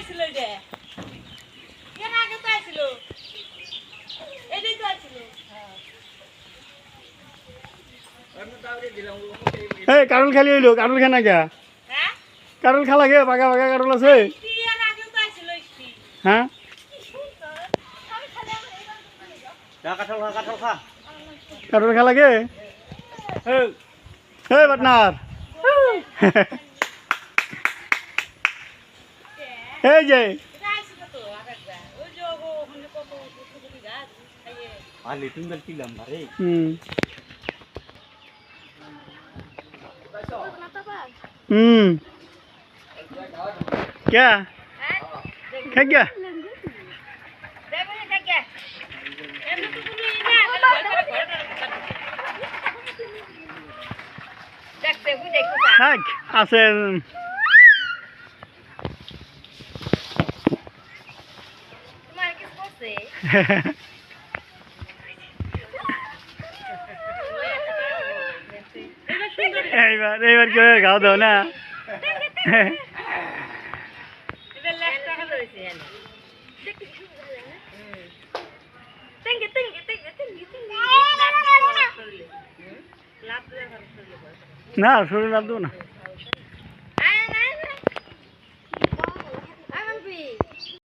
আইছিল এটা এর আগে তো আইছিল এটাই তো আইছিল এই কারুল খালি হইলো কারুল খানা কে হ্যাঁ কারুল খালা কে বাগা বাগা কারুল আছে এর আগে তো আইছিল ইস্তি হ্যাঁ কারুল খালা কে এই পার্টনার এই যে এটা আইছিল তো আরেকবার ওই যে ওখানে কত ছোট গাছ খাইয়ে আলি তুমি বলছিলাম আরে হুম হুম क्या হ্যাঁ क्या क्या দেখো এটা কে এমনি তো তুমি দেখতে বুঝ দেখো থাক আছে তোমার কি করছে এইবার এইবার কেউ গাও দাও না এটা লেখটা হলো হইছে জানি তেঙ্গে তেঙ্গে তেঙ্গে তেঙ্গে তেঙ্গে লাভ দিয়ে ভালো চলে না শরীর লাভ দেবো না